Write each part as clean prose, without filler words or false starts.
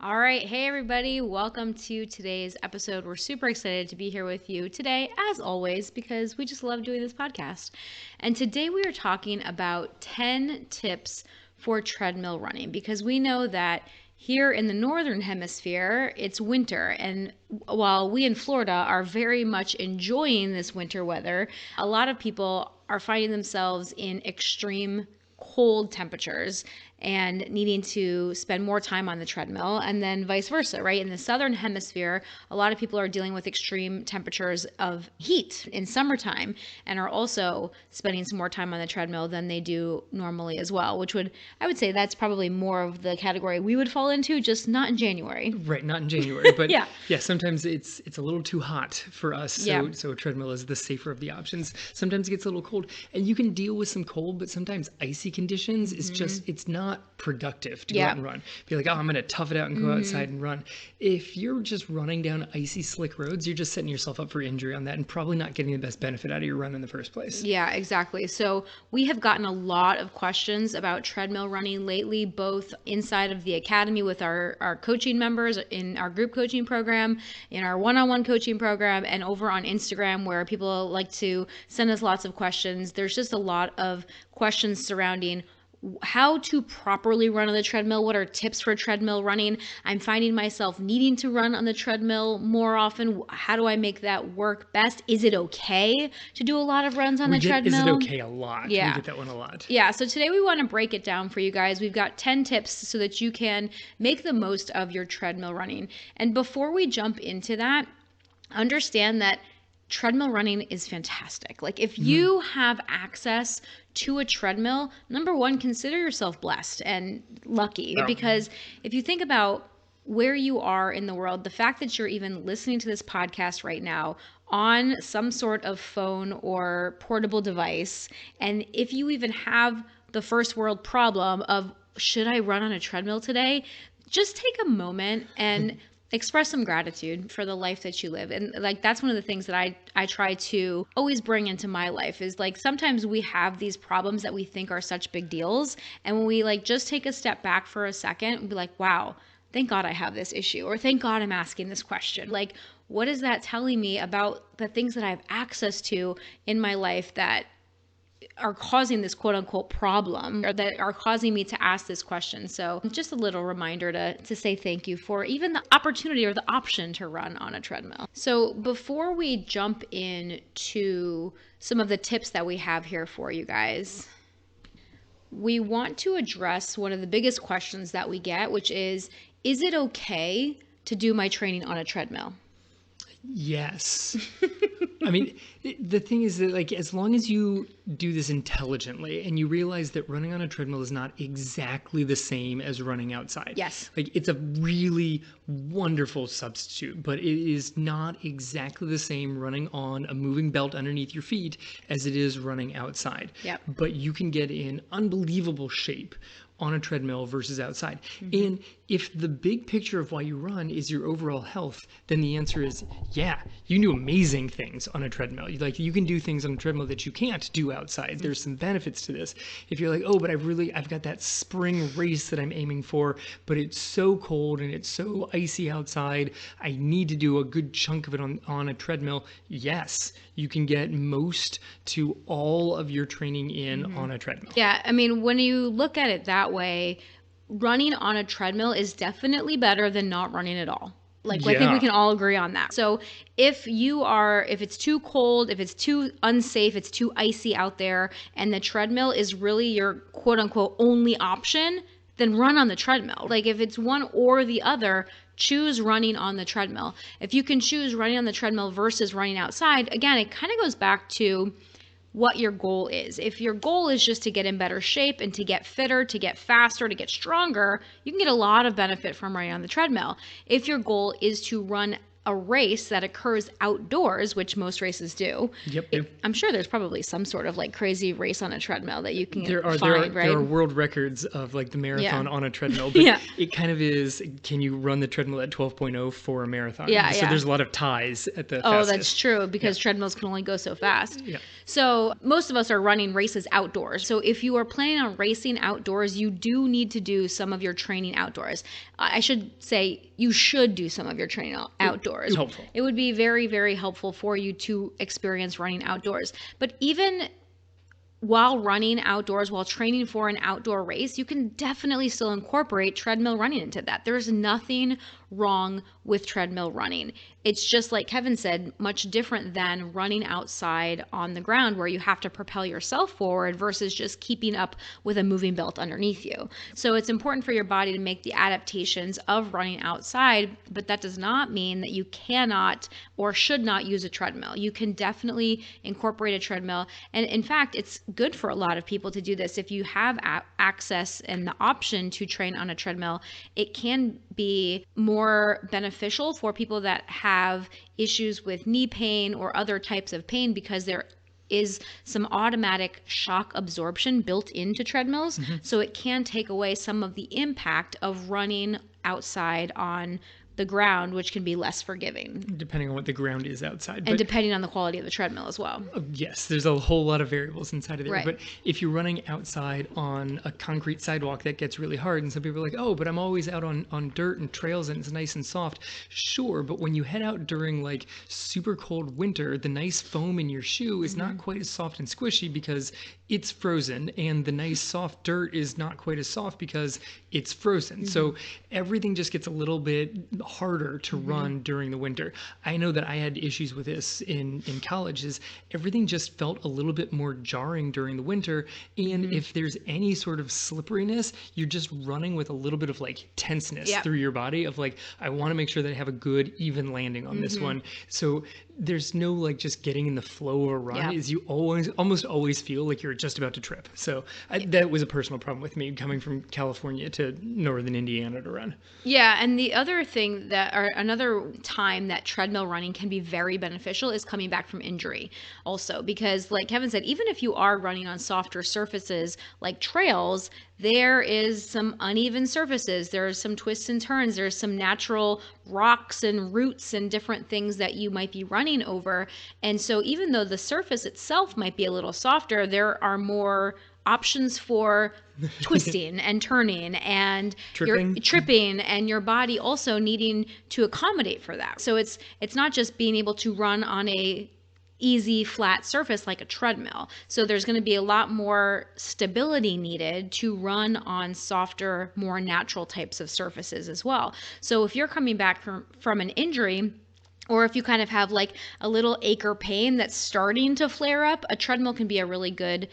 All right. Hey, everybody. Welcome to today's episode. We're super excited to be here with you today, as always, because we just love doing this podcast. And today we are talking about 10 tips for treadmill running because we know that here in the Northern Hemisphere, it's winter. And while we in Florida are very much enjoying this winter weather, a lot of people are finding themselves in extreme cold temperatures and needing to spend more time on the treadmill, and then vice versa, right? In the Southern Hemisphere, a lot of people are dealing with extreme temperatures of heat in summertime and are also spending some more time on the treadmill than they do normally as well, I would say that's probably more of the category we would fall into, just not in January. Right, not in January, but Yeah. Sometimes it's a little too hot for us, so a treadmill is the safer of the options. Sometimes it gets a little cold, and you can deal with some cold, but sometimes icy conditions is just, it's not productive to go out and run. Be like, oh, I'm going to tough it out and go outside and run. If you're just running down icy, slick roads, you're just setting yourself up for injury on that and probably not getting the best benefit out of your run in the first place. Yeah, exactly. So we have gotten a lot of questions about treadmill running lately, both inside of the academy with our coaching members in our group coaching program, in our one-on-one coaching program, and over on Instagram where people like to send us lots of questions. There's just a lot of questions surrounding how to properly run on the treadmill. What are tips for treadmill running? I'm finding myself needing to run on the treadmill more often. How do I make that work best? Is it okay to do a lot of runs on the treadmill? Is it okay a lot? Yeah. We get that one a lot. Yeah. So today we want to break it down for you guys. We've got 10 tips so that you can make the most of your treadmill running. And before we jump into that, understand that treadmill running is fantastic. Like if you have access to a treadmill, number one, consider yourself blessed and lucky because if you think about where you are in the world, the fact that you're even listening to this podcast right now on some sort of phone or portable device, and if you even have the first world problem of should I run on a treadmill today, just take a moment and express some gratitude for the life that you live. And like, that's one of the things that I try to always bring into my life is like, sometimes we have these problems that we think are such big deals. And when we like, just take a step back for a second and be like, wow, thank God I have this issue, or thank God I'm asking this question. Like, what is that telling me about the things that I have access to in my life that are causing this quote unquote problem or that are causing me to ask this question? So just a little reminder to say thank you for even the opportunity or the option to run on a treadmill. So before we jump into some of the tips that we have here for you guys, we want to address one of the biggest questions that we get, which is it okay to do my training on a treadmill? Yes. I mean, the thing is that, like, as long as you do this intelligently and you realize that running on a treadmill is not exactly the same as running outside. Yes. Like, it's a really wonderful substitute, but it is not exactly the same running on a moving belt underneath your feet as it is running outside. Yep. But you can get in unbelievable shape on a treadmill versus outside. And if the big picture of why you run is your overall health, then the answer is, yeah, you can do amazing things on a treadmill. You can do things on a treadmill that you can't do outside. There's some benefits to this. If you're like, oh, but I've got that spring race that I'm aiming for, but it's so cold and it's so icy outside, I need to do a good chunk of it on a treadmill. Yes, you can get most to all of your training in on a treadmill. Yeah, I mean, when you look at it that way, running on a treadmill is definitely better than not running at all. I think we can all agree on that. So if it's too cold, if it's too unsafe, it's too icy out there, and the treadmill is really your quote unquote only option, then run on the treadmill. Like if it's one or the other, choose running on the treadmill. If you can choose running on the treadmill versus running outside, again, it kind of goes back to what your goal is. If your goal is just to get in better shape and to get fitter, to get faster, to get stronger, you can get a lot of benefit from running on the treadmill. If your goal is to run a race that occurs outdoors, which most races do. Yep. I'm sure there's probably some sort of like crazy race on a treadmill that you can There are find, right? there are world records of like the marathon Yeah. on a treadmill, but Yeah. it kind of is. Can you run the treadmill at 12.0 for a marathon? Yeah, So yeah. there's a lot of ties at the Oh, fastest. that's true because treadmills can only go so fast. Yeah. So most of us are running races outdoors. So if you are planning on racing outdoors, you do need to do some of your training outdoors. I should say you should do some of your training outdoors. It's helpful. It would be very, very helpful for you to experience running outdoors. But even while running outdoors, while training for an outdoor race, you can definitely still incorporate treadmill running into that. There's nothing wrong with treadmill running. It's just like Kevin said, much different than running outside on the ground where you have to propel yourself forward versus just keeping up with a moving belt underneath you. So it's important for your body to make the adaptations of running outside, but that does not mean that you cannot or should not use a treadmill. You can definitely incorporate a treadmill. And in fact, it's good for a lot of people to do this. If you have access and the option to train on a treadmill, it can be more beneficial for people that have issues with knee pain or other types of pain because there is some automatic shock absorption built into treadmills. So it can take away some of the impact of running outside on the ground, which can be less forgiving. Depending on what the ground is outside. And But depending on the quality of the treadmill as well. yes, there's a whole lot of variables inside of there. Right. But if you're running outside on a concrete sidewalk, that gets really hard. And some people are like, oh, but I'm always out on dirt and trails and it's nice and soft. Sure, but when you head out during like super cold winter, the nice foam in your shoe is not quite as soft and squishy because it's frozen. And the nice soft dirt is not quite as soft because it's frozen. So everything just gets a little bit harder to run during the winter. I know that I had issues with this in college is everything just felt a little bit more jarring during the winter. And if there's any sort of slipperiness, you're just running with a little bit of like tenseness through your body of like, I want to make sure that I have a good even landing on this one. So there's no like just getting in the flow of a run is you almost always feel like you're just about to trip. So that was a personal problem with me coming from California to northern Indiana to run. Yeah, and the other thing or another time that treadmill running can be very beneficial is coming back from injury also, because like Kevin said, even if you are running on softer surfaces like trails, there is some uneven surfaces. There's some twists and turns. There's some natural rocks and roots and different things that you might be running over. And so even though the surface itself might be a little softer, there are more options for twisting and turning and tripping and your body also needing to accommodate for that. So it's not just being able to run on a easy flat surface like a treadmill. So there's going to be a lot more stability needed to run on softer, more natural types of surfaces as well. So if you're coming back from an injury, or if you kind of have like a little ache or pain that's starting to flare up, a treadmill can be a really good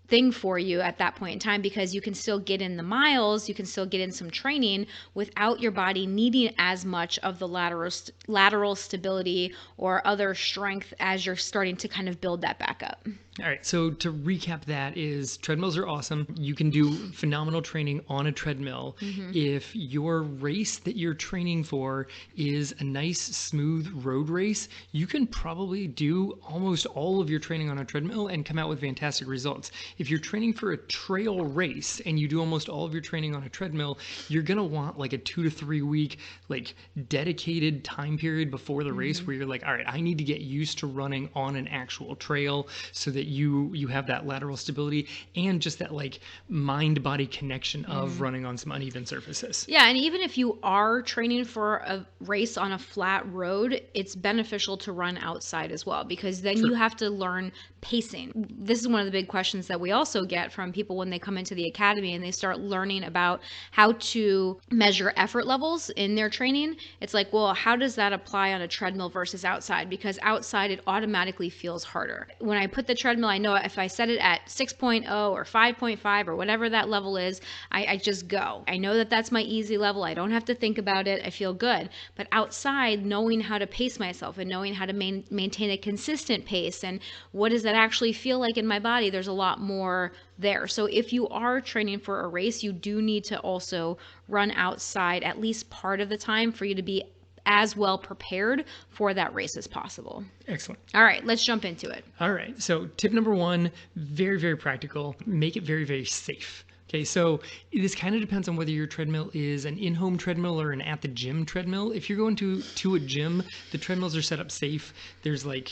thing for you at that point in time because you can still get in the miles, you can still get in some training without your body needing as much of the lateral stability or other strength as you're starting to kind of build that back up. All right, so to recap that is treadmills are awesome. You can do phenomenal training on a treadmill. If your race that you're training for is a nice, smooth road race, you can probably do almost all of your training on a treadmill and come out with fantastic results. If you're training for a trail race and you do almost all of your training on a treadmill, you're going to want like a 2 to 3 week like dedicated time period before the race where you're like, all right, I need to get used to running on an actual trail so that you have that lateral stability and just that like mind-body connection of running on some uneven surfaces. Yeah, and even if you are training for a race on a flat road, it's beneficial to run outside as well because then you have to learn pacing. This is one of the big questions that we also get from people when they come into the academy and they start learning about how to measure effort levels in their training. It's like, well, how does that apply on a treadmill versus outside? Because outside it automatically feels harder. When I put the treadmill, I know if I set it at 6.0 or 5.5 or whatever that level is, I just go. I know that that's my easy level. I don't have to think about it. I feel good. But outside, knowing how to pace myself and knowing how to maintain a consistent pace and what does that actually feel like in my body, there's a lot more there. So if you are training for a race, you do need to also run outside at least part of the time for you to be as well prepared for that race as possible. Excellent. All right, let's jump into it. All right. So tip number one, very, very practical. Make it very, very safe. Okay, so this kind of depends on whether your treadmill is an in-home treadmill or an at-the-gym treadmill. If you're going to a gym, the treadmills are set up safe. There's like,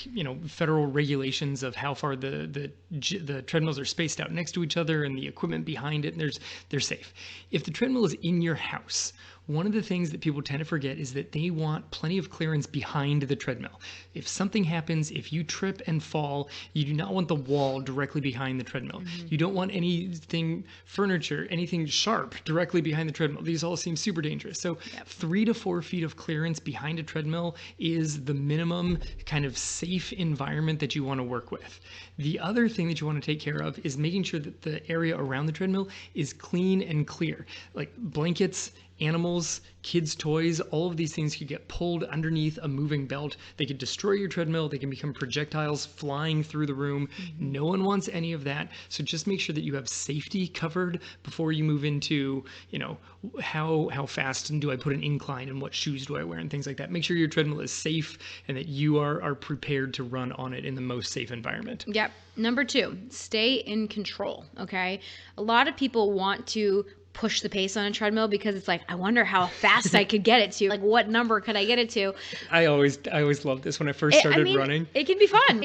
federal regulations of how far the treadmills are spaced out next to each other and the equipment behind it, and they're safe. If the treadmill is in your house, one of the things that people tend to forget is that they want plenty of clearance behind the treadmill. If something happens, if you trip and fall, you do not want the wall directly behind the treadmill. You don't want furniture, anything sharp directly behind the treadmill. These all seem super dangerous. So 3 to 4 feet of clearance behind a treadmill is the minimum kind of safe environment that you want to work with. The other thing that you want to take care of is making sure that the area around the treadmill is clean and clear. Like blankets, animals, kids' toys, all of these things could get pulled underneath a moving belt. They could destroy your treadmill. They can become projectiles flying through the room. No one wants any of that. So just make sure that you have safety covered before you move into, how fast and do I put an incline and what shoes do I wear and things like that. Make sure your treadmill is safe and that you are prepared to run on it in the most safe environment. Yep. Number 2, stay in control. Okay. A lot of people want to push the pace on a treadmill because it's like, I wonder how fast I could get it to. Like, what number could I get it to? I always loved this when I first started running. It can be fun.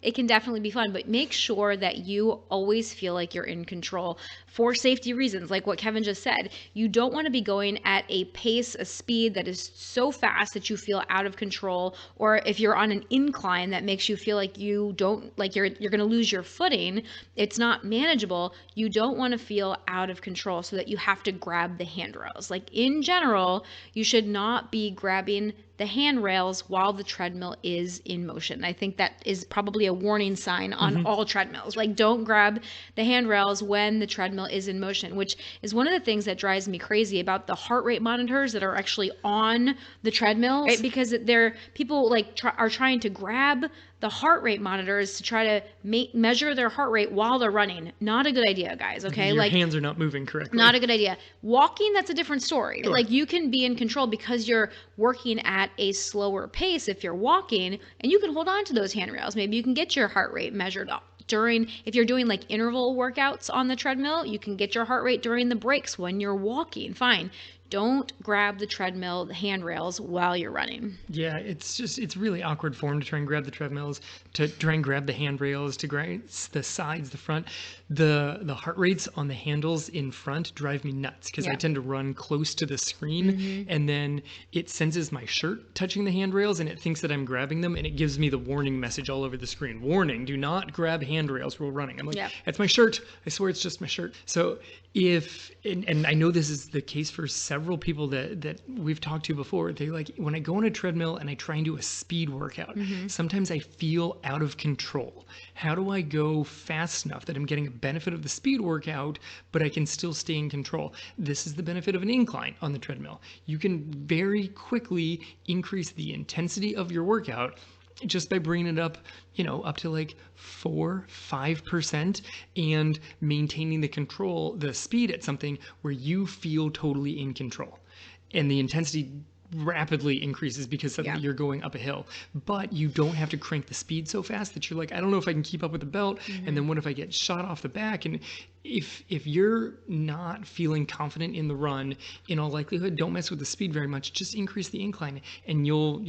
It can definitely be fun, but make sure that you always feel like you're in control for safety reasons. Like what Kevin just said, you don't want to be going at a pace, a speed that is so fast that you feel out of control, or if you're on an incline that makes you feel like you're going to lose your footing, it's not manageable. You don't want to feel out of control so that you have to grab the handrails. Like in general, you should not be grabbing the handrails while the treadmill is in motion. I think that is probably a warning sign on all treadmills. Like, don't grab the handrails when the treadmill is in motion, which is one of the things that drives me crazy about the heart rate monitors that are actually on the treadmill, right? Because people are trying to grab the heart rate monitors to try to measure their heart rate while they're running. Not a good idea, guys. Okay, your hands are not moving correctly. Not a good idea. Walking, that's a different story. Sure. Like, you can be in control because you're working at a slower pace if you're walking, and you can hold on to those handrails. Maybe you can get your heart rate measured up if you're doing like interval workouts on the treadmill. You can get your heart rate during the breaks when you're walking. Fine. Don't grab the treadmill, the handrails while you're running. Yeah, it's really awkward form to try and grab the treadmills, to try and grab the handrails, to grab the sides, the front. The heart rates on the handles in front drive me nuts because I tend to run close to the screen, and then it senses my shirt touching the handrails and it thinks that I'm grabbing them, and it gives me the warning message all over the screen. Warning, do not grab handrails while running. I'm like, that's my shirt. I swear it's just my shirt. So and I know this is the case for several people that we've talked to before, they like, when I go on a treadmill and I try and do a speed workout, sometimes I feel out of control. How do I go fast enough that I'm getting a benefit of the speed workout, but I can still stay in control? This is the benefit of an incline on the treadmill. You can very quickly increase the intensity of your workout just by bringing it up, up to like 4-5% and maintaining the speed at something where you feel totally in control. And the intensity rapidly increases because suddenly you're going up a hill, but you don't have to crank the speed so fast that you're like, I don't know if I can keep up with the belt. And then what if I get shot off the back? And if you're not feeling confident in the run, in all likelihood, don't mess with the speed very much. Just increase the incline, and you'll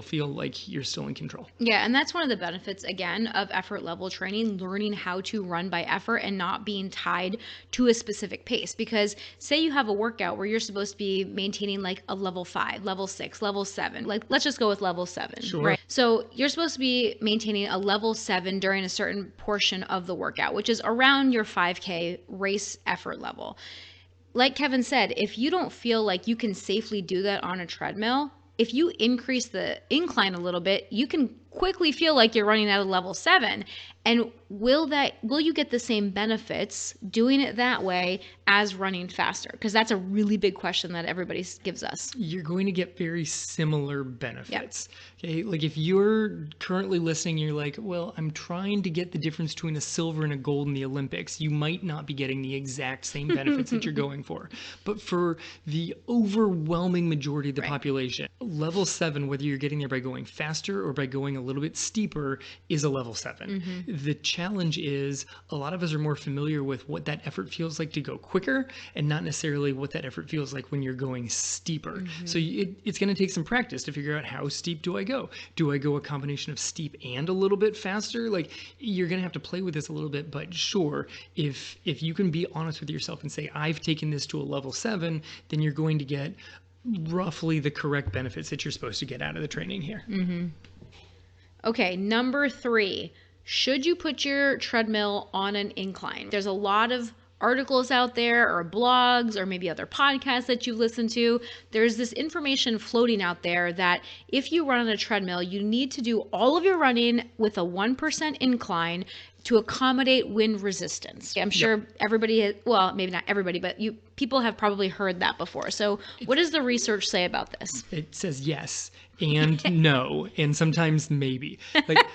feel like you're still in control. Yeah, and that's one of the benefits, again, of effort level training, learning how to run by effort and not being tied to a specific pace. Because say you have a workout where you're supposed to be maintaining like a level 5, level 6, level 7. Like, let's just go with level 7. Sure. Right? So you're supposed to be maintaining a level 7 during a certain portion of the workout, which is around your 5K race effort level. Like Kevin said, if you don't feel like you can safely do that on a treadmill, if you increase the incline a little bit, you can quickly feel like you're running at a level 7. And will you get the same benefits doing it that way as running faster? Because that's a really big question that everybody gives us. You're going to get very similar benefits. Yep. Okay, like if you're currently listening, you're like, well, I'm trying to get the difference between a silver and a gold in the Olympics. You might not be getting the exact same benefits that you're going for. But for the overwhelming majority of the population, level 7, whether you're getting there by going faster or by going a little bit steeper, is a level 7. The challenge is a lot of us are more familiar with what that effort feels like to go quicker and not necessarily what that effort feels like when you're going steeper. So it's going to take some practice to figure out how steep do I go? Do I go a combination of steep and a little bit faster? Like, you're going to have to play with this a little bit, but sure, if you can be honest with yourself and say, I've taken this to a level 7, then you're going to get roughly the correct benefits that you're supposed to get out of the training here. Okay, number 3. Should you put your treadmill on an incline? There's a lot of articles out there or blogs or maybe other podcasts that you've listened to. There's this information floating out there that if you run on a treadmill, you need to do all of your running with a 1% incline to accommodate wind resistance. I'm sure everybody well, maybe not everybody, but people have probably heard that before. So what does the research say about this? It says yes and no, and sometimes maybe. Like,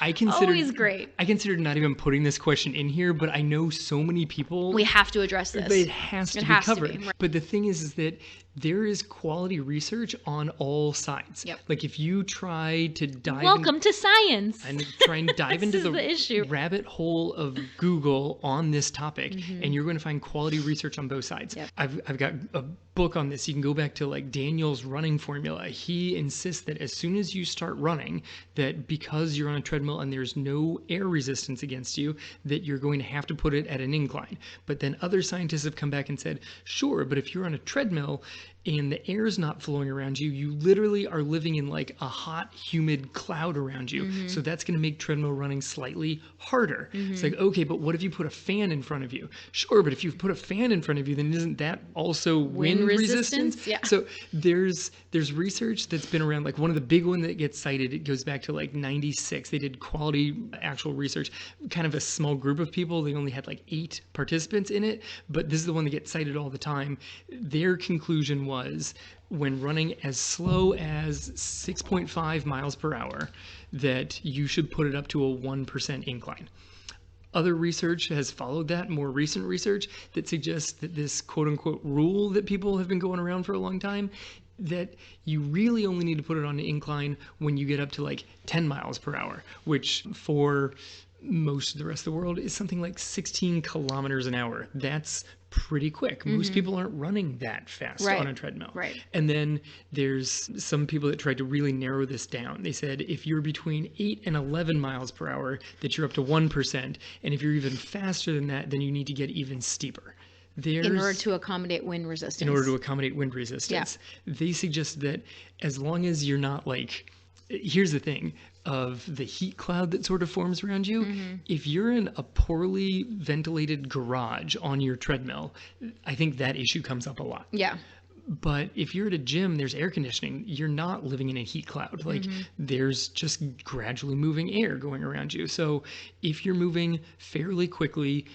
I considered always great. I considered not even putting this question in here, but I know so many people. We have to address this. It has to be covered. Right. But the thing is that there is quality research on all sides. Yep. Like, if you try to dive Welcome to science. And try and dive into the issue. Rabbit hole of Google on this topic, and you're going to find quality research on both sides. Yep. I've got a book on this. You can go back to like Daniel's running formula. He insists that as soon as you start running, that because you're on a treadmill and there's no air resistance against you, that you're going to have to put it at an incline. But then other scientists have come back and said, sure, but if you're on a treadmill and the air is not flowing around you, you literally are living in like a hot, humid cloud around you. So that's going to make treadmill running slightly harder. It's like, okay, but what if you put a fan in front of you? Sure, but if you put a fan in front of you, then isn't that also wind resistance? Yeah. So there's research that's been around. Like, one of the big one that gets cited, it goes back to like 96. They did quality actual research, kind of a small group of people. They only had like 8 participants in it, but this is the one that gets cited all the time. Their conclusion was, when running as slow as 6.5 miles per hour, that you should put it up to a 1% incline. Other research has followed that, more recent research that suggests that this quote-unquote rule that people have been going around for a long time, that you really only need to put it on an incline when you get up to like 10 miles per hour, which for most of the rest of the world is something like 16 kilometers an hour. That's pretty quick. Most people aren't running that fast on a treadmill. Right. And then there's some people that tried to really narrow this down. They said if you're between 8 and 11 miles per hour, that you're up to 1%. And if you're even faster than that, then you need to get even steeper. In order to accommodate wind resistance. In order to accommodate wind resistance. Yeah. They suggest that as long as you're not like, here's the thing, of the heat cloud that sort of forms around you, if you're in a poorly ventilated garage on your treadmill, I think that issue comes up a lot. Yeah. But if you're at a gym, there's air conditioning. You're not living in a heat cloud. Like, there's just gradually moving air going around you. So if you're moving fairly quickly,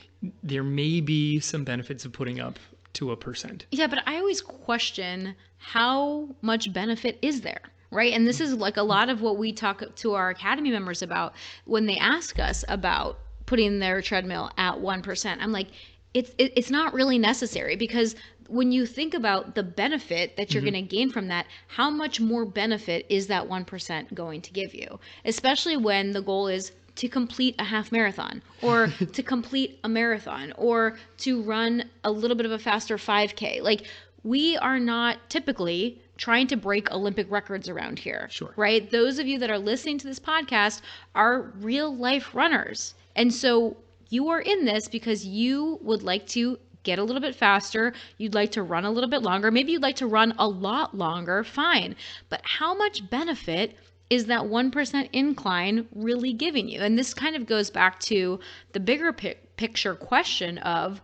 there may be some benefits of putting up to 1%. Yeah, but I always question how much benefit is there, right? And this is like a lot of what we talk to our Academy members about when they ask us about putting their treadmill at 1%. I'm like, it's not really necessary, because when you think about the benefit that you're going to gain from that, how much more benefit is that 1% going to give you? Especially when the goal is to complete a half marathon, or to complete a marathon, or to run a little bit of a faster 5K. Like, we are not typically trying to break Olympic records around here, right? Those of you that are listening to this podcast are real life runners. And so you are in this because you would like to get a little bit faster. You'd like to run a little bit longer. Maybe you'd like to run a lot longer. Fine. But how much benefit is that 1% incline really giving you? And this kind of goes back to the bigger picture question of,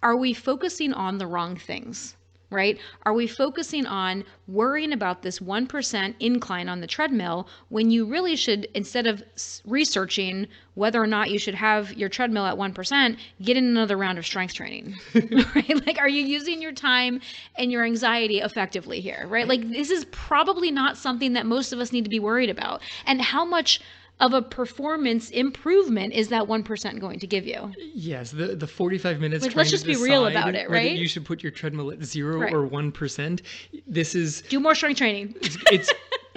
are we focusing on the wrong things? right? Are we focusing on worrying about this 1% incline on the treadmill when you really should, instead of researching whether or not you should have your treadmill at 1%, get in another round of strength training, right? Like, are you using your time and your anxiety effectively here, right? Like, this is probably not something that most of us need to be worried about. And how much of a performance improvement is that 1% going to give you? Yes, the 45 minutes. Like, trying let's to just be real decide about it, whether right? you should put your treadmill at 0 Right. or 1%. This is Do more strength training.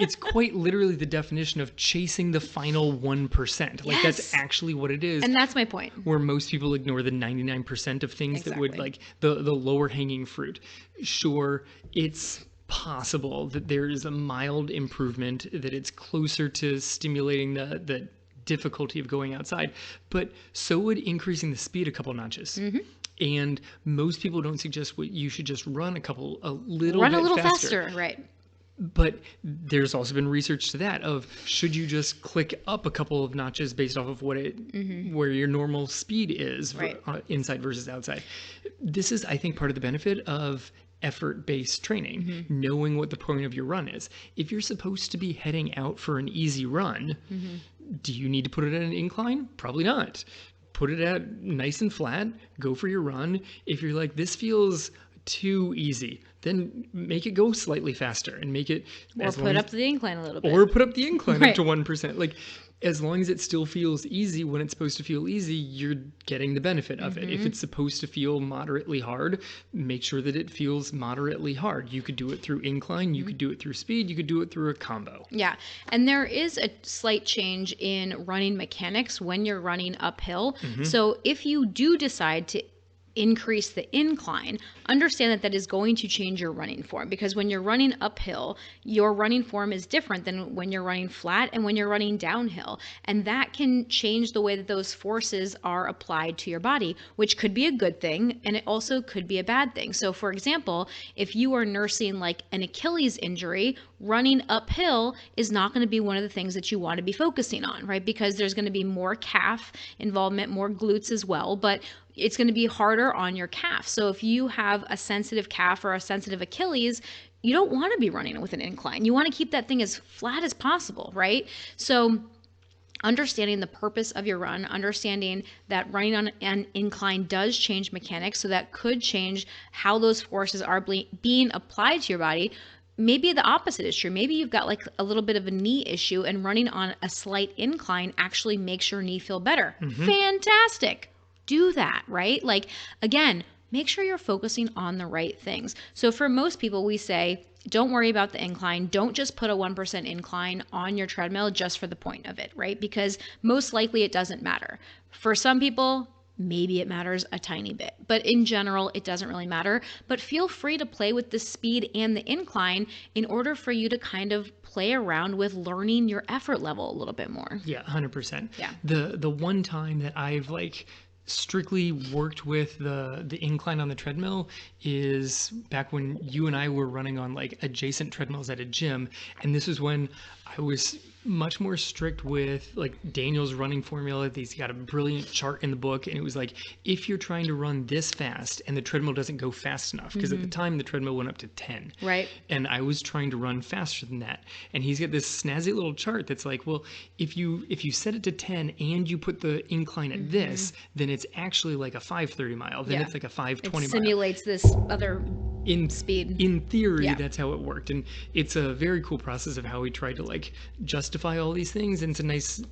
it's quite literally the definition of chasing the final 1%. Like, that's Yes. actually what it is. And that's my point. Where most people ignore the 99% of things that would, Exactly. like, the lower hanging fruit. Sure, it's possible that there is a mild improvement, that it's closer to stimulating the difficulty of going outside, but so would increasing the speed a couple notches. And most people don't suggest what you should just run a little Run bit a little faster. faster, right? But there's also been research to that of, should you just click up a couple of notches based off of where your normal speed is, Right. inside versus outside. This is, I think, part of the benefit of effort-based training, knowing what the point of your run is. If you're supposed to be heading out for an easy run, do you need to put it at an incline? Probably not. Put it at nice and flat, go for your run. If you're like, this feels too easy, then make it go slightly faster and make it Or put up the incline a little bit. or put up the incline Right. up to 1%. Like, as long as it still feels easy when it's supposed to feel easy, you're getting the benefit of it. If it's supposed to feel moderately hard, make sure that it feels moderately hard. You could do it through incline, you could do it through speed, you could do it through a combo. Yeah. And there is a slight change in running mechanics when you're running uphill. So if you do decide to increase the incline, understand that that is going to change your running form, because when you're running uphill, your running form is different than when you're running flat and when you're running downhill. And that can change the way that those forces are applied to your body, which could be a good thing, and it also could be a bad thing. So for example, if you are nursing like an Achilles injury, running uphill is not going to be one of the things that you want to be focusing on, right? Because there's going to be more calf involvement, more glutes as well, but it's going to be harder on your calf. So if you have a sensitive calf or a sensitive Achilles, you don't want to be running with an incline. You want to keep that thing as flat as possible, right? So understanding the purpose of your run, understanding that running on an incline does change mechanics, so that could change how those forces are being applied to your body. Maybe the opposite is true. Maybe you've got like a little bit of a knee issue, and running on a slight incline actually makes your knee feel better. Fantastic. Do that, right? Like, again, make sure you're focusing on the right things. So for most people, we say, don't worry about the incline. Don't just put a 1% incline on your treadmill just for the point of it, right? Because most likely it doesn't matter. For some people, maybe it matters a tiny bit, but in general, it doesn't really matter. But feel free to play with the speed and the incline in order for you to kind of play around with learning your effort level a little bit more. Yeah, 100%. Yeah. The one time that I've like strictly worked with the incline on the treadmill is back when you and I were running on like adjacent treadmills at a gym, and this was when I was much more strict with like Daniel's running formula. He's got a brilliant chart in the book, and it was like, if you're trying to run this fast and the treadmill doesn't go fast enough, because at the time the treadmill went up to 10, Right. and I was trying to run faster than that, and he's got this snazzy little chart that's like, well, if you set it to 10 and you put the incline at this, then it's actually like a 5:30 mile, then Yeah. it's like a 5:20 It mile. simulates this other In speed. in theory, Yeah. that's how it worked, and it's a very cool process of how he tried to like justify all these things, and it's a nice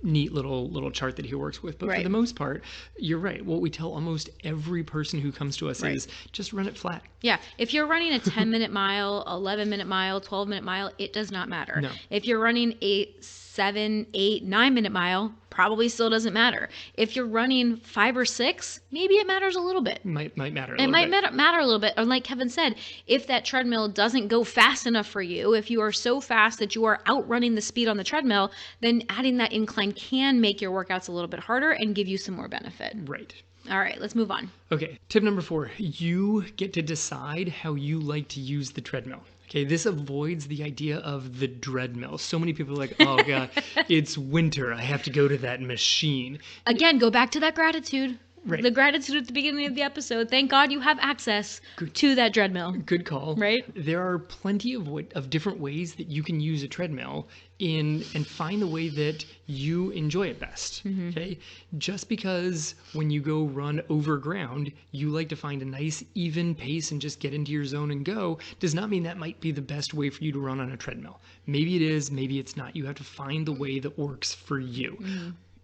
neat little chart that he works with. But for Right. the most part, you're right. What we tell almost every person who comes to us Right. is just run it flat. Yeah. If you're running a 10-minute mile, 11-minute mile, 12-minute mile, it does not matter. No. If you're running a 7, 8, 9-minute mile, probably still doesn't matter. If you're running 5 or 6, maybe it matters a little bit. Might matter a It little might bit. matter a little bit. Or like Kevin said, if that treadmill doesn't go fast enough for you, if you are so fast that you are outrunning the speed on the treadmill, then adding that incline can make your workouts a little bit harder and give you some more benefit. Right. All right, let's move on. Okay, tip number 4, you get to decide how you like to use the treadmill. Okay, this avoids the idea of the dreadmill. So many people are like, oh God, it's winter, I have to go to that machine. Again, go back to that gratitude. Right. The gratitude at the beginning of the episode. Thank God you have access to that treadmill. Good call. Right? There are plenty of different ways that you can use a treadmill and find the way that you enjoy it best. Okay? Just because when you go run over ground, you like to find a nice even pace and just get into your zone and go, does not mean that might be the best way for you to run on a treadmill. Maybe it is, maybe it's not. You have to find the way that works for you.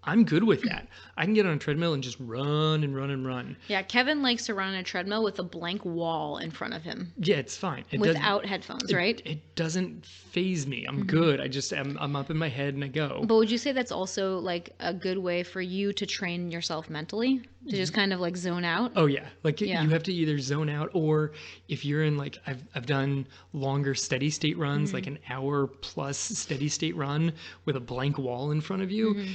I'm good with that. I can get on a treadmill and just run and run and run. Yeah, Kevin likes to run on a treadmill with a blank wall in front of him. Yeah, it's fine. Without headphones, right? It doesn't phase me. I'm good. I'm up in my head and I go. But would you say that's also like a good way for you to train yourself mentally? To just kind of like zone out? Oh yeah. Like you have to either zone out, or if you're in like, I've done longer steady state runs, like an hour plus steady state run with a blank wall in front of you.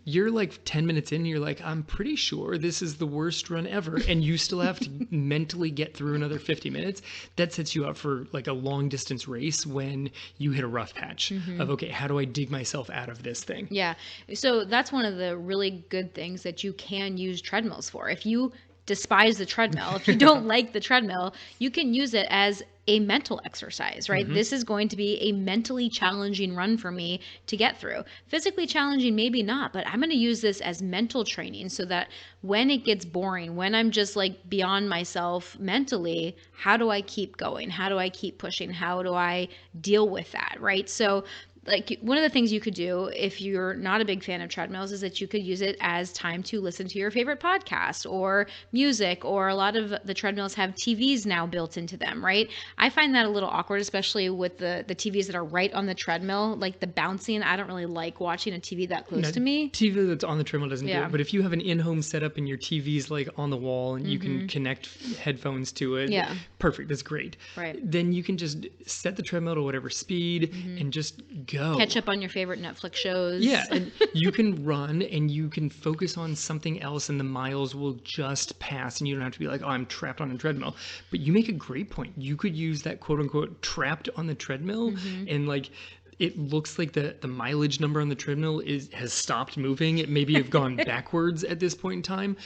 You're like 10 minutes in, you're like, I'm pretty sure this is the worst run ever. And you still have to mentally get through another 50 minutes. That sets you up for like a long distance race when you hit a rough patch of, okay, how do I dig myself out of this thing? Yeah. So that's one of the really good things that you can use treadmills for. If you despise the treadmill, if you don't like the treadmill, you can use it as a mental exercise, right? This is going to be a mentally challenging run for me to get through. Physically challenging, maybe not, but I'm going to use this as mental training so that when it gets boring, when I'm just like beyond myself mentally, how do I keep going? How do I keep pushing? How do I deal with that, right? So like one of the things you could do if you're not a big fan of treadmills is that you could use it as time to listen to your favorite podcast or music, or a lot of the treadmills have TVs now built into them, right? I find that a little awkward, especially with the TVs that are right on the treadmill, like the bouncing. I don't really like watching a TV that close to me. TV that's on the treadmill doesn't do it, but if you have an in-home setup and your TV's like on the wall and you can connect headphones to it, perfect, that's great. Right. Then you can just set the treadmill to whatever speed and just go. Catch up on your favorite Netflix shows. Yeah, and you can run and you can focus on something else and the miles will just pass and you don't have to be like, oh, I'm trapped on a treadmill. But you make a great point. You could use that quote unquote trapped on the treadmill and like it looks like the mileage number on the treadmill has stopped moving. It maybe have gone backwards at this point in time.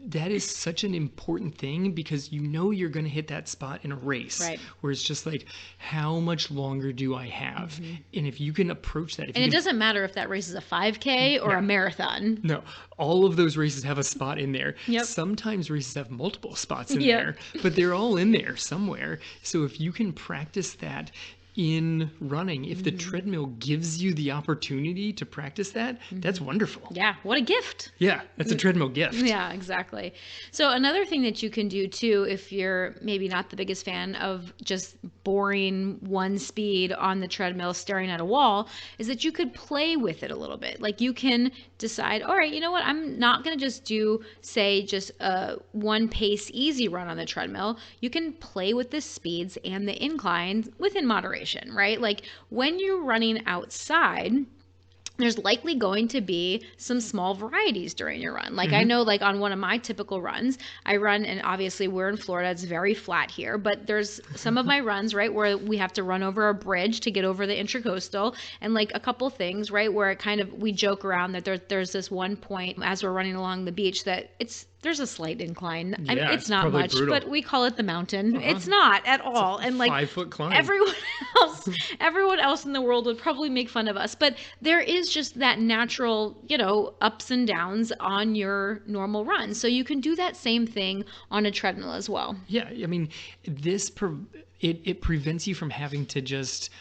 That is such an important thing because you know you're going to hit that spot in a race where it's just like, how much longer do I have? And if you can approach that. And it doesn't matter if that race is a 5K or a marathon. No, all of those races have a spot in there. Sometimes races have multiple spots in there, but they're all in there somewhere. So if you can practice that in running, if the treadmill gives you the opportunity to practice that, that's wonderful. Yeah, what a gift. Yeah, that's a treadmill gift. Yeah, exactly. So another thing that you can do too, if you're maybe not the biggest fan of just boring one speed on the treadmill staring at a wall, is that you could play with it a little bit. Like you can decide, all right, you know what, I'm not going to just do, say, just a one pace easy run on the treadmill. You can play with the speeds and the inclines within moderation, right? Like when you're running outside, there's likely going to be some small varieties during your run. Like I know like on one of my typical runs, I run, and obviously we're in Florida, it's very flat here, but there's some of my runs, right, where we have to run over a bridge to get over the Intracoastal, and like a couple things, right, where it kind of, we joke around that there's this one point as we're running along the beach that there's a slight incline. Yeah, I mean, it's not much, brutal. but we call it the mountain. It's not at all. It's a and like 5-foot climb. everyone else in the world would probably make fun of us. But there is just that natural, ups and downs on your normal run. So you can do that same thing on a treadmill as well. Yeah, I mean, it prevents you from having to just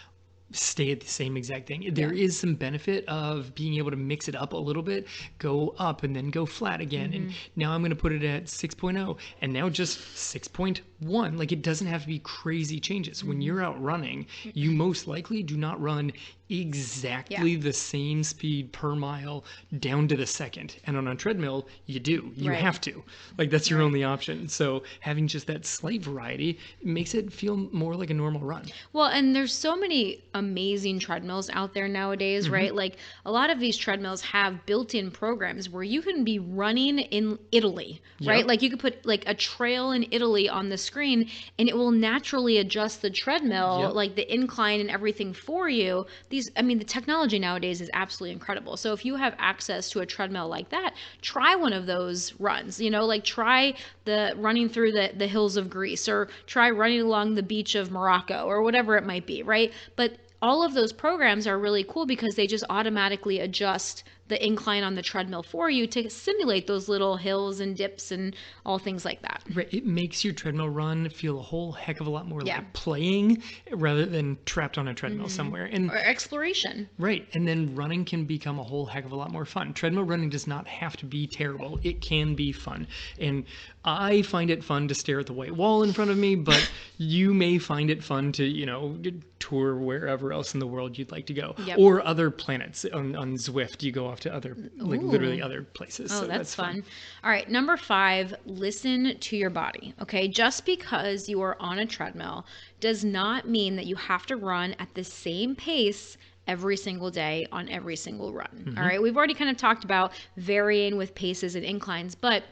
stay at the same exact thing. There is some benefit of being able to mix it up a little bit, go up and then go flat again. And now I'm going to put it at 6.0 and now just 6.1. Like it doesn't have to be crazy changes. When you're out running, you most likely do not run exactly the same speed per mile down to the second. And on a treadmill, you do. You have to. Like that's your only option. So having just that slight variety makes it feel more like a normal run. Well, and there's so many amazing treadmills out there nowadays, right? Like a lot of these treadmills have built-in programs where you can be running in Italy, right? Like you could put like a trail in Italy on the screen and it will naturally adjust the treadmill, like the incline and everything for you. These the technology nowadays is absolutely incredible. So if you have access to a treadmill like that, try one of those runs, like try the running through the hills of Greece, or try running along the beach of Morocco, or whatever it might be, right? But all of those programs are really cool because they just automatically adjust the incline on the treadmill for you to simulate those little hills and dips and all things like that. Right. It makes your treadmill run feel a whole heck of a lot more Yeah. like playing rather than trapped on a treadmill somewhere. And Or exploration. right. And then running can become a whole heck of a lot more fun. Treadmill running does not have to be terrible. It can be fun. And I find it fun to stare at the white wall in front of me, but you may find it fun to, tour wherever else in the world you'd like to go. Yep. Or other planets. On Zwift, you go off to other, literally other places. Oh, So that's fun. All right, number 5, listen to your body. Okay, just because you are on a treadmill does not mean that you have to run at the same pace every single day on every single run. All right, we've already kind of talked about varying with paces and inclines, but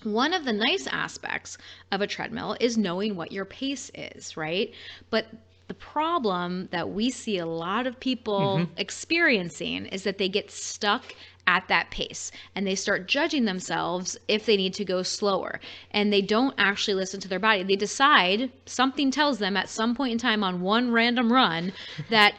one of the nice aspects of a treadmill is knowing what your pace is, right? But the problem that we see a lot of people experiencing is that they get stuck at that pace and they start judging themselves if they need to go slower, and they don't actually listen to their body. They decide, something tells them at some point in time on one random run that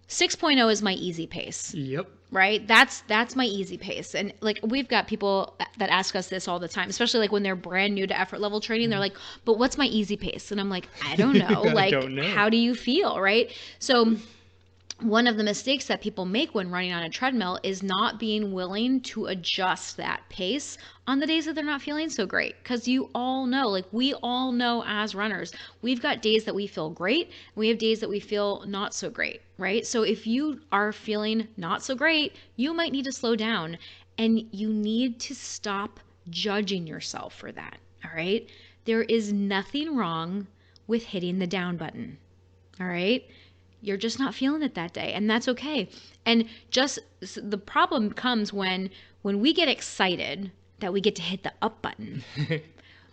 6.0 is my easy pace. Yep. Right? That's my easy pace. And like, we've got people that ask us this all the time, especially like when they're brand new to effort level training. They're like, but what's my easy pace? And I'm like, I don't know. I Like, don't know. how do you feel? Right? So one of the mistakes that people make when running on a treadmill is not being willing to adjust that pace on the days that they're not feeling so great. Because you all know, like we all know as runners, we've got days that we feel great. And we have days that we feel not so great, right? So if you are feeling not so great, you might need to slow down, and you need to stop judging yourself for that, all right? There is nothing wrong with hitting the down button, all right? You're just not feeling it that day, and that's okay. And just the problem comes when we get excited that we get to hit the up button.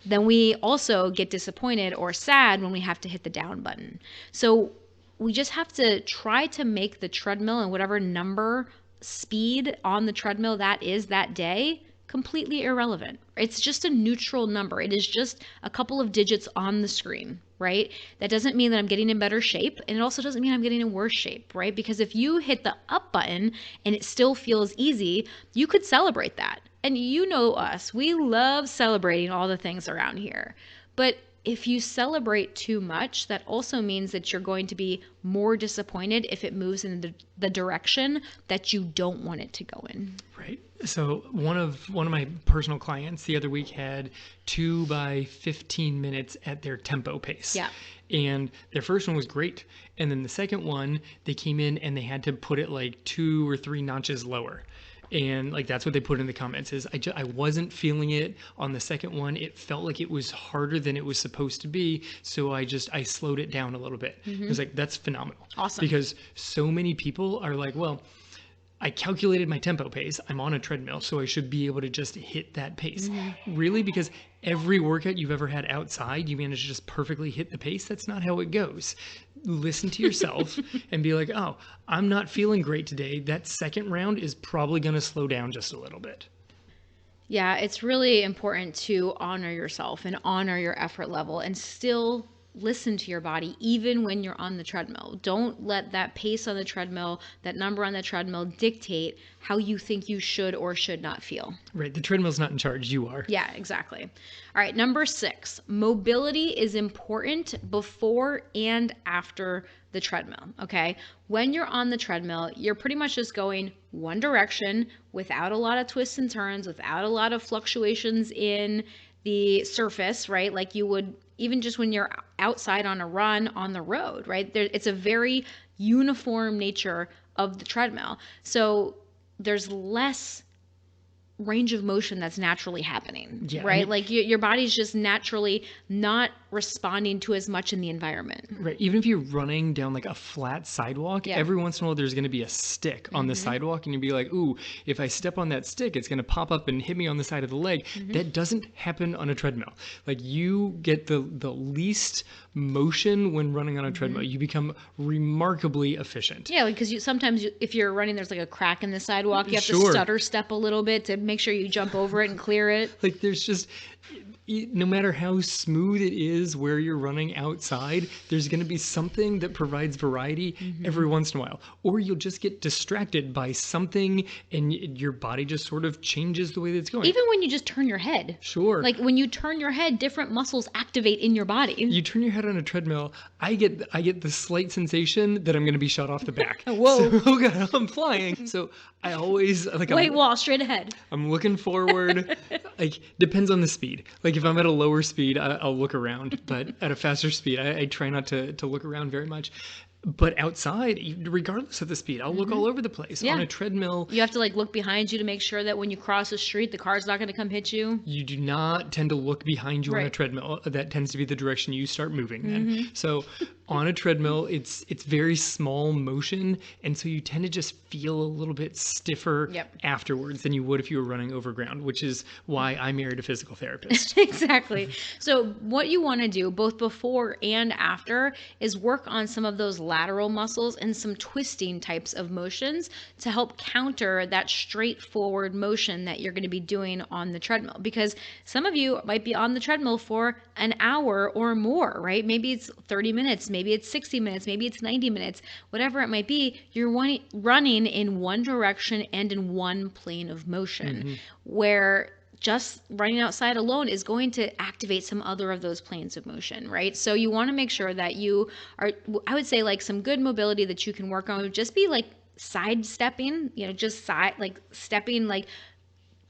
Then we also get disappointed or sad when we have to hit the down button. So we just have to try to make the treadmill and whatever number speed on the treadmill that is that day completely irrelevant. It's just a neutral number. It is just a couple of digits on the screen, right? That doesn't mean that I'm getting in better shape, and it also doesn't mean I'm getting in worse shape, right? Because if you hit the up button and it still feels easy, you could celebrate that. And you know us, we love celebrating all the things around here. But if you celebrate too much, that also means that you're going to be more disappointed if it moves in the direction that you don't want it to go in. Right. So one of my personal clients the other week had 2 by 15 minutes at their tempo pace. Yeah. And their first one was great. And then the second one, they came in and they had to put it like 2 or 3 notches lower. And like, that's what they put in the comments is I wasn't feeling it on the second one. It felt like it was harder than it was supposed to be. So I slowed it down a little bit. It was like, that's phenomenal. Awesome. Because so many people are like, well, I calculated my tempo pace. I'm on a treadmill, so I should be able to just hit that pace. Really? Because every workout you've ever had outside, you manage to just perfectly hit the pace? That's not how it goes. Listen to yourself and be like, oh, I'm not feeling great today. That second round is probably going to slow down just a little bit. Yeah, it's really important to honor yourself and honor your effort level and still listen to your body even when you're on the treadmill. Don't let that pace on the treadmill, that number on the treadmill dictate how you think you should or should not feel. Right. The treadmill's not in charge. You are. Yeah, exactly. All right. Number 6, mobility is important before and after the treadmill. Okay. When you're on the treadmill, you're pretty much just going one direction without a lot of twists and turns, without a lot of fluctuations in the surface, right? Like you would even just when you're outside on a run on the road, right? It's a very uniform nature of the treadmill. So there's less range of motion that's naturally happening, Yeah, right? Like your body's just naturally not responding to as much in the environment. Right. Even if you're running down like a flat sidewalk, Yeah. every once in a while there's going to be a stick on the sidewalk, and you'll be like, ooh, if I step on that stick, it's going to pop up and hit me on the side of the leg. That doesn't happen on a treadmill. Like you get the least motion when running on a treadmill. You become remarkably efficient. Yeah, because sometimes if you're running, there's like a crack in the sidewalk. You have to Sure. stutter step a little bit to make sure you jump over it and clear it. Like there's just, no matter how smooth it is where you're running outside, there's going to be something that provides variety every once in a while. Or you'll just get distracted by something and your body just sort of changes the way that it's going. Even when you just turn your head. Sure. Like when you turn your head, different muscles activate in your body. You turn your head on a treadmill, I get the slight sensation that I'm going to be shot off the back. Whoa. So, oh God, I'm flying. So I always like Wait, wall, straight ahead. I'm looking forward. Like depends on the speed. Like if I'm at a lower speed, I'll look around, but at a faster speed, I try not to look around very much. But outside, regardless of the speed, I'll look all over the place. Yeah. On a treadmill, You have to like look behind you to make sure that when you cross the street, the car's not going to come hit you. you do not tend to look behind you on a Right. treadmill. That tends to be the direction you start moving then. So on a treadmill, it's very small motion, and so you tend to just feel a little bit stiffer Yep. afterwards than you would if you were running over ground, which is why I married a physical therapist. Exactly. So what you want to do both before and after is work on some of those lateral muscles and some twisting types of motions to help counter that straightforward motion that you're going to be doing on the treadmill. Because some of you might be on the treadmill for an hour or more, right? Maybe it's 30 minutes, maybe it's 60 minutes, maybe it's 90 minutes, whatever it might be. You're running in one direction and in one plane of motion, where just running outside alone is going to activate some other of those planes of motion, right? So you want to make sure that you are, I would say, like some good mobility that you can work on would just be like sidestepping, just stepping, like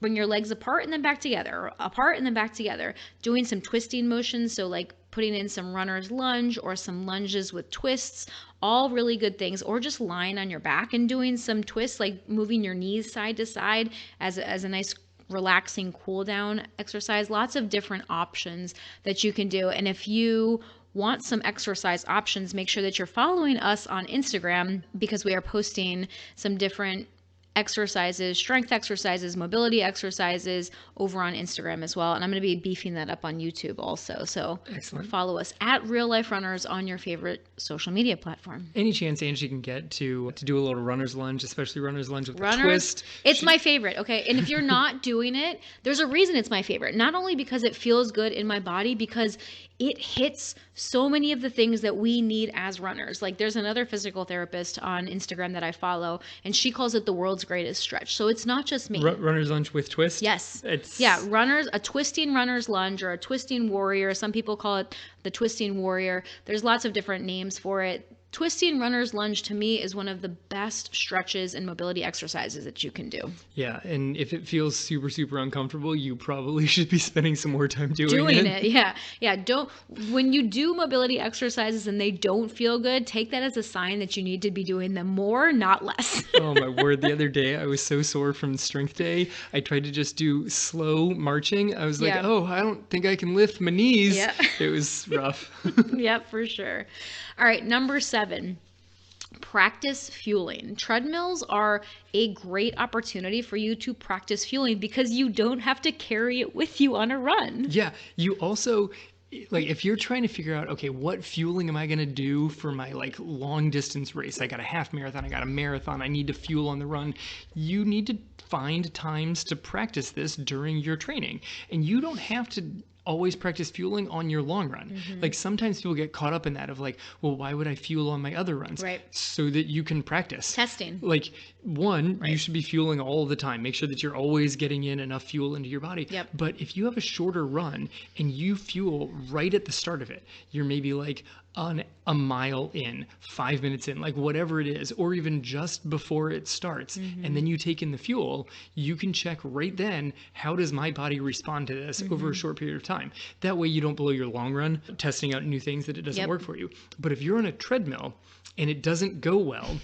bring your legs apart and then back together, or apart and then back together, doing some twisting motions. So like putting in some runner's lunge or some lunges with twists, all really good things. Or just lying on your back and doing some twists, like moving your knees side to side as a nice relaxing cool down exercise. Lots of different options that you can do. And if you want some exercise options, make sure that you're following us on Instagram, because we are posting some different exercises, strength exercises, mobility exercises over on Instagram as well. And I'm going to be beefing that up on YouTube also. So Excellent. Follow us at Real Life Runners on your favorite social media platform. Any chance Angie can get to do a little runner's lunge, especially runner's lunge with a Runners, twist. it's my favorite. Okay. And if you're not doing it, there's a reason it's my favorite. Not only because it feels good in my body, because it hits so many of the things that we need as runners. Like there's another physical therapist on Instagram that I follow, and she calls it the world's greatest stretch. So it's not just me. Runner's lunge with twist? Yes. It's A twisting runner's lunge or a twisting warrior. Some people call it the twisting warrior. There's lots of different names for it. Twisting runner's lunge to me is one of the best stretches and mobility exercises that you can do. Yeah, and if it feels super, super uncomfortable, you probably should be spending some more time doing it. Yeah. When you do mobility exercises and they don't feel good, take that as a sign that you need to be doing them more, not less. Oh my word, the other day I was so sore from strength day. I tried to just do slow marching. I was like, Yeah. oh, I don't think I can lift my knees. Yeah. It was rough. Yep, for sure. All right, number 7, practice fueling. Treadmills are a great opportunity for you to practice fueling because you don't have to carry it with you on a run. Yeah, you also, like, if you're trying to figure out, okay, what fueling am I going to do for my like long distance race? I got a half marathon, I got a marathon, I need to fuel on the run. You need to find times to practice this during your training. And you don't have to always practice fueling on your long run. Like sometimes people get caught up in that of like, well, why would I fuel on my other runs? Right. So that you can practice. Testing. Like one, you should be fueling all the time. Make sure that you're always getting in enough fuel into your body. Yep. But if you have a shorter run and you fuel right at the start of it, you're maybe like on a mile in, 5 minutes in, like whatever it is, or even just before it starts, and then you take in the fuel, you can check right then, how does my body respond to this over a short period of time? That way you don't blow your long run testing out new things that it doesn't Yep. work for you. But if you're on a treadmill and it doesn't go well,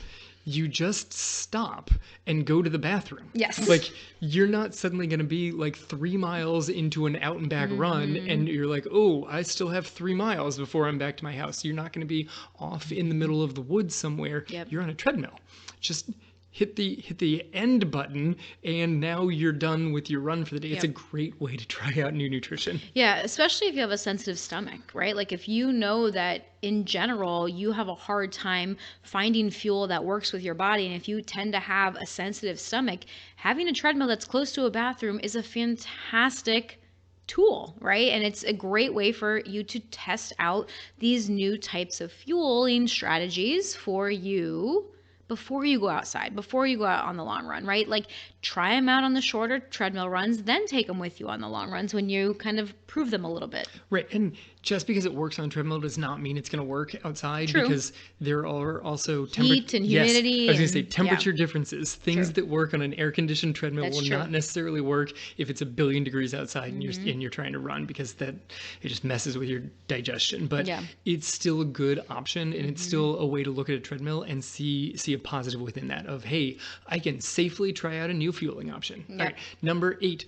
you just stop and go to the bathroom. Yes. Like, you're not suddenly going to be like 3 miles into an out and back run and you're like, oh, I still have 3 miles before I'm back to my house. You're not going to be off in the middle of the woods somewhere. Yep. You're on a treadmill. Just hit the end button, and now you're done with your run for the day. It's a great way to try out new nutrition. Yeah, especially if you have a sensitive stomach, right? Like if you know that in general you have a hard time finding fuel that works with your body, and if you tend to have a sensitive stomach, having a treadmill that's close to a bathroom is a fantastic tool, right? And it's a great way for you to test out these new types of fueling strategies for you before you go outside, before you go out on the long run, right? Like try them out on the shorter treadmill runs, then take them with you on the long runs when you kind of prove them a little bit. Right. And just because it works on a treadmill does not mean it's going to work outside. True. Because there are also heat and humidity. Yes, I was going to say and- temperature differences. Things that work on an air-conditioned treadmill That's will true. not necessarily work if it's a billion degrees outside and you're trying to run, because that it just messes with your digestion. But it's still a good option, and it's still a way to look at a treadmill and see a positive within that of, hey, I can safely try out a new fueling option. Yep. All right. Number 8,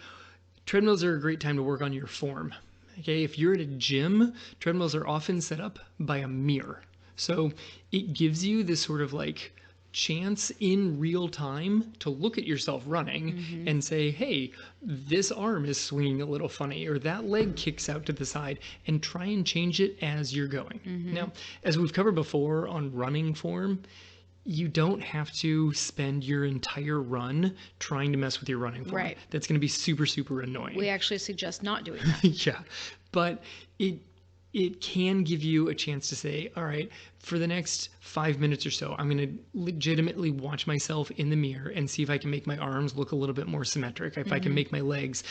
treadmills are a great time to work on your form. Okay, if you're at a gym, treadmills are often set up by a mirror. So it gives you this sort of like chance in real time to look at yourself running and say, hey, this arm is swinging a little funny, or that leg kicks out to the side, and try and change it as you're going. Now, as we've covered before on running form, you don't have to spend your entire run trying to mess with your running form. Right. That's going to be super, super annoying. We actually suggest not doing that. Yeah, but it can give you a chance to say, all right, for the next 5 minutes or so, I'm going to legitimately watch myself in the mirror and see if I can make my arms look a little bit more symmetric, if I can make my legs,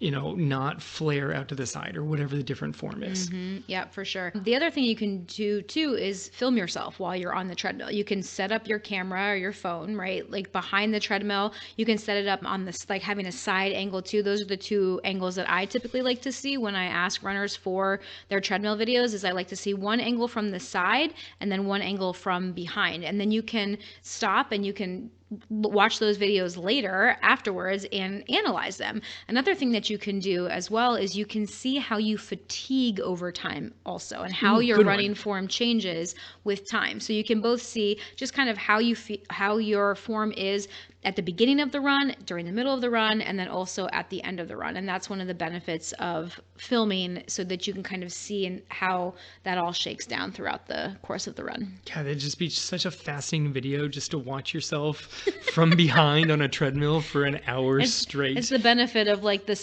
not flare out to the side, or whatever the different form is. Yeah, for sure. The other thing you can do too is film yourself while you're on the treadmill. You can set up your camera or your phone, right? Like behind the treadmill. You can set it up on this, like having a side angle too. Those are the two angles that I typically like to see when I ask runners for their treadmill videos. Is I like to see one angle from the side and then one angle from behind. And then you can stop and you can watch those videos later afterwards and analyze them. Another thing that you can do as well is you can see how you fatigue over time also, and how your running form changes with time. So you can both see just kind of how your form is at the beginning of the run, during the middle of the run, and then also at the end of the run. And that's one of the benefits of filming, so that you can kind of see how that all shakes down throughout the course of the run. God, it'd just be such a fascinating video just to watch yourself from behind on a treadmill for an hour straight. It's the benefit of like the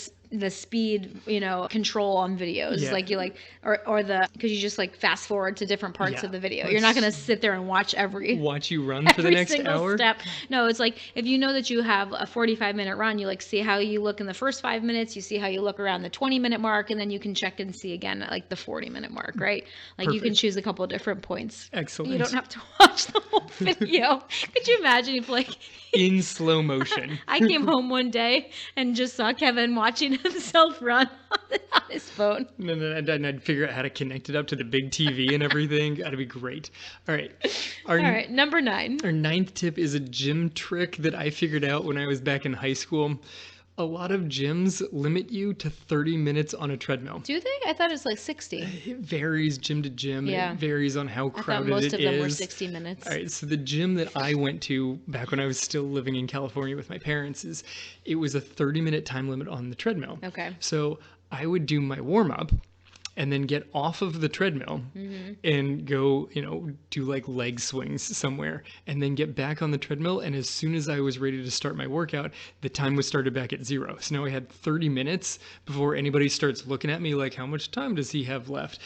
speed, control on videos. Yeah. Like you because you just like fast forward to different parts of the video. You're not going to sit there and watch you run for the next single hour. Step. No, it's like if you know that you have a 45-minute run, you like see how you look in the first 5 minutes, you see how you look around the 20-minute mark, and then you can check and see again at like the 40-minute mark, right? Like you can choose a couple of different points. Excellent. You don't have to watch the whole video. Could you imagine if like in slow motion. I came home one day and just saw Kevin watching himself run on his phone. And then I'd figure out how to connect it up to the big TV and everything. That'd be great. All right. All right, number 9. Our 9th tip is a gym trick that I figured out when I was back in high school. A lot of gyms limit you to 30 minutes on a treadmill. Do they? I thought it was like 60. It varies gym to gym. Yeah. It varies on how crowded it is. I thought most of them were 60 minutes. All right, so the gym that I went to back when I was still living in California with my parents, it was a 30-minute time limit on the treadmill. Okay. So I would do my warm-up and then get off of the treadmill and go, do like leg swings somewhere, and then get back on the treadmill. And as soon as I was ready to start my workout, the time was started back at 0. So now I had 30 minutes before anybody starts looking at me like, how much time does he have left?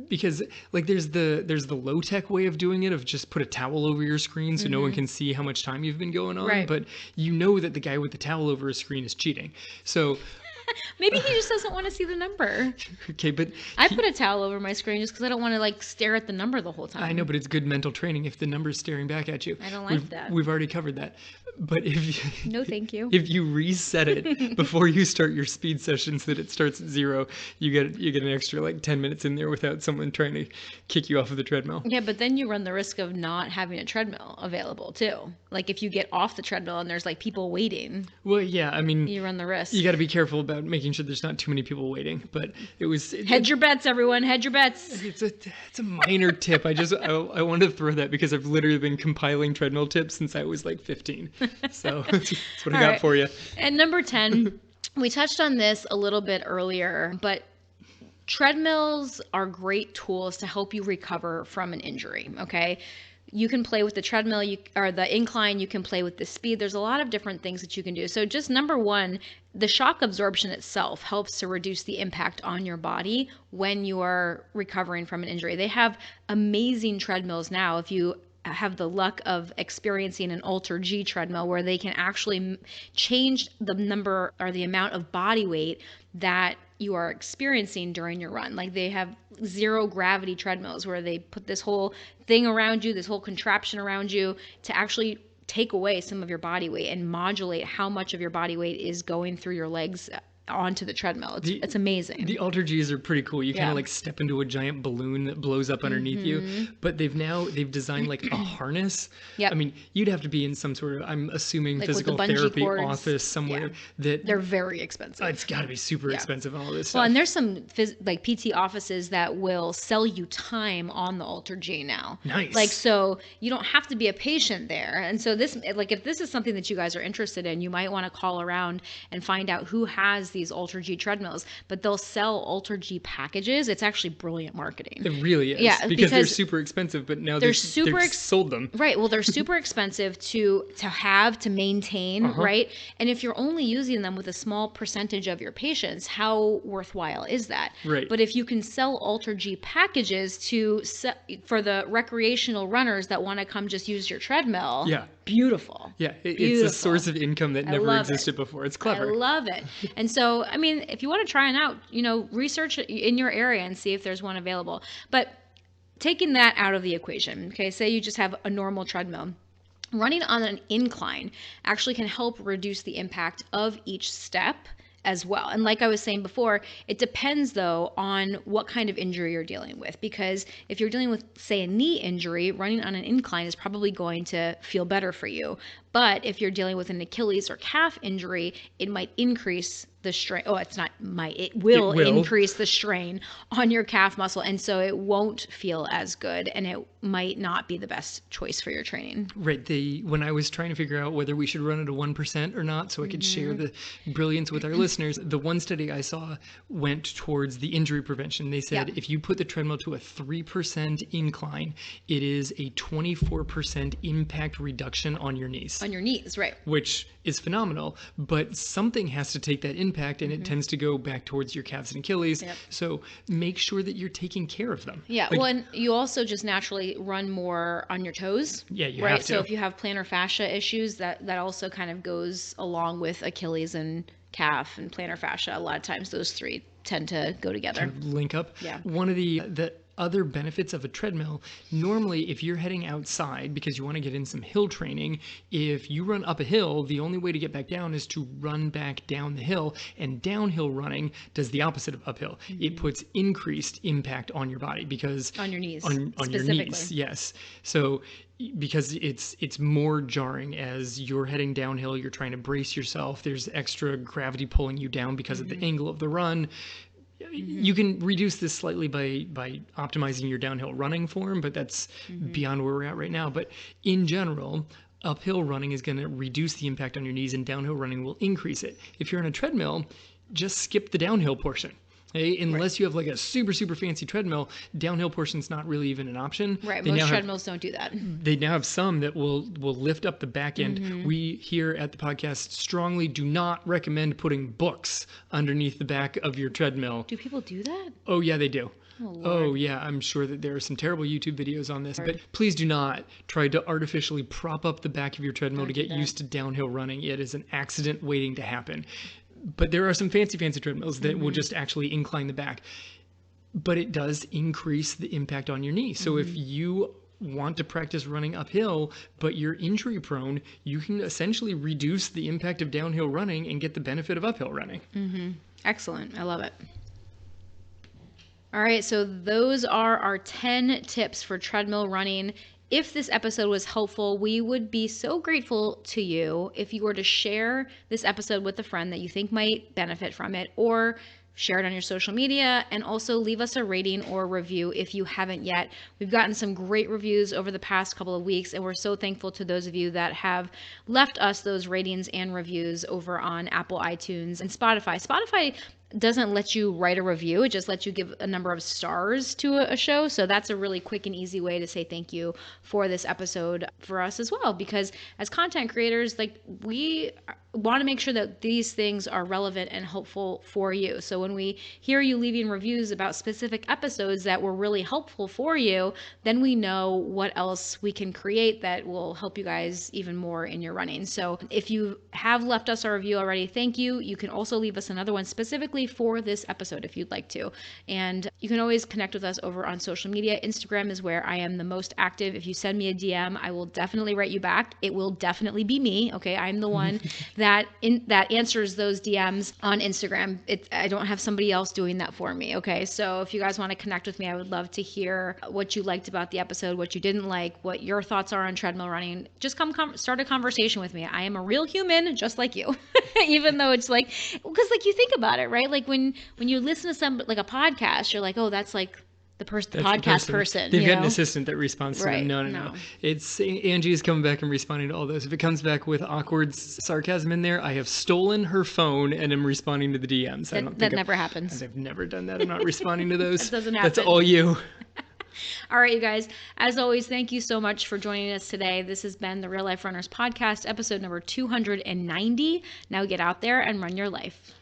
Because like there's the low tech way of doing it, of just put a towel over your screen so no one can see how much time you've been going on. Right. But you know that the guy with the towel over his screen is cheating. So Maybe he just doesn't want to see the number. Okay, but I put a towel over my screen just because I don't want to like stare at the number the whole time. I know, but it's good mental training if the number's staring back at you. I don't like that. We've already covered that. But if you, No, thank you. if you reset it before you start your speed session so that it starts at 0, you get an extra like 10 minutes in there without someone trying to kick you off of the treadmill. Yeah, but then you run the risk of not having a treadmill available too. Like if you get off the treadmill and there's like people waiting, Well, yeah, I mean, you run the risk. you got to be careful about making sure there's not too many people waiting. But Hedge your bets, everyone. Hedge your bets. it's a minor tip. I wanted to throw that because I've literally been compiling treadmill tips since I was like 15. So that's what I All got right. for you. And number 10, we touched on this a little bit earlier, but treadmills are great tools to help you recover from an injury, okay? You can play with the treadmill or the incline, you can play with the speed. There's a lot of different things that you can do. So just number 1, the shock absorption itself helps to reduce the impact on your body when you are recovering from an injury. They have amazing treadmills now. If you have the luck of experiencing an Alter G treadmill where they can actually change the number or the amount of body weight that you are experiencing during your run. Like they have zero gravity treadmills where they put this whole thing around you, this whole contraption around you to actually take away some of your body weight and modulate how much of your body weight is going through your legs onto the treadmill. It's amazing. The Alter Gs are pretty cool. You kind Yeah. of like step into a giant balloon that blows up underneath you. But they've designed like a harness. Yep. I mean, you'd have to be in some sort of, I'm assuming, Like with physical the bungee therapy cords. office somewhere that They're very expensive. it's got to be super expensive and all this Well, stuff. and there's some like PT offices that will sell you time on the Alter G now. Nice. Like, so you don't have to be a patient there. And so this, like, if this is something that you guys are interested in, you might want to call around and find out who has these Alter G treadmills. But they'll sell Alter G packages. It's actually brilliant marketing. It really is. Yeah, because they're because super expensive, but now they're they've super sold them. Right. Well, they're super expensive to have, to maintain, right? And if you're only using them with a small percentage of your patients, how worthwhile is that? Right. But if you can sell Alter G packages for the recreational runners that want to come just use your treadmill, Yeah. beautiful. Yeah, it's Beautiful. a source of income that never love existed before. It's clever. I love it. And so, I mean, if you want to try it out, research it in your area and see if there's one available. But taking that out of the equation, okay, say you just have a normal treadmill. Running on an incline actually can help reduce the impact of each step as well. And like I was saying before, it depends though on what kind of injury you're dealing with, because if you're dealing with, say, a knee injury, running on an incline is probably going to feel better for you. But if you're dealing with an Achilles or calf injury, it might increase the strain. Oh, it's not might. It will increase the strain on your calf muscle. And so it won't feel as good and it might not be the best choice for your training. Right. When I was trying to figure out whether we should run it at 1% or not so I could share the brilliance with our listeners, the one study I saw went towards the injury prevention. They said if you put the treadmill to a 3% incline, it is a 24% impact reduction on your knees. On your knees, right. Which is phenomenal, but something has to take that impact and it tends to go back towards your calves and Achilles. Yep. So make sure that you're taking care of them. Yeah, well, and you also just naturally run more on your toes. Yeah, you right? have to. So if you have plantar fascia issues, that also kind of goes along with Achilles and calf and plantar fascia. A lot of times those three tend to go together. Link up. Yeah. One of the other benefits of a treadmill, normally if you're heading outside because you want to get in some hill training, if you run up a hill, the only way to get back down is to run back down the hill, and downhill running does the opposite of uphill. It puts increased impact on your body because On your knees, on your specifically. knees, yes. So because it's more jarring as you're heading downhill, you're trying to brace yourself, there's extra gravity pulling you down because of the angle of the run. You can reduce this slightly by optimizing your downhill running form, but that's beyond where we're at right now. But in general, uphill running is going to reduce the impact on your knees, and downhill running will increase it. If you're on a treadmill, just skip the downhill portion. Okay? Unless you have like a super, super fancy treadmill, downhill portion's not really even an option. Right, They most now have- treadmills don't do that. they now have some that will lift up the back end. We here at the podcast strongly do not recommend putting books underneath the back of your treadmill. Do people do that? Oh yeah, they do. Lord. Oh yeah, I'm sure that there are some terrible YouTube videos on this, but please do not try to artificially prop up the back of your treadmill to get used to downhill running. It is an accident waiting to happen. But there are some fancy treadmills that will just actually incline the back. But it does increase the impact on your knee. So if you want to practice running uphill, but you're injury prone, you can essentially reduce the impact of downhill running and get the benefit of uphill running. Excellent. I love it. All right, so those are our 10 tips for treadmill running. If this episode was helpful, we would be so grateful to you if you were to share this episode with a friend that you think might benefit from it, or share it on your social media, and also leave us a rating or review if you haven't yet. We've gotten some great reviews over the past couple of weeks, and we're so thankful to those of you that have left us those ratings and reviews over on Apple iTunes and Spotify. Spotify doesn't let you write a review. It just lets you give a number of stars to a show. So that's a really quick and easy way to say thank you for this episode for us as well. Because as content creators, like, we want to make sure that these things are relevant and helpful for you. So when we hear you leaving reviews about specific episodes that were really helpful for you, then we know what else we can create that will help you guys even more in your running. So if you have left us a review already, thank you. You can also leave us another one specifically for this episode if you'd like to. And you can always connect with us over on social media. Instagram is where I am the most active. If you send me a DM, I will definitely write you back. It will definitely be me. Okay, I'm the one that answers those DMs on Instagram. I don't have somebody else doing that for me. Okay, so if you guys want to connect with me, I would love to hear what you liked about the episode, what you didn't like, what your thoughts are on treadmill running. Just come start a conversation with me. I am a real human, just like you. Even though it's like, because like you think about it, right? Like when you listen to some, like a podcast, you're like, oh, that's like the podcast person. They've got an assistant that responds to them. Right. No. It's Angie is coming back and responding to all those. If it comes back with awkward sarcasm in there, I have stolen her phone and am responding to the DMs. That never happens. I've never done that. I'm not responding to those. That doesn't happen. That's all you. All right, you guys. As always, thank you so much for joining us today. This has been the Real Life Runners Podcast, episode number 290. Now get out there and run your life.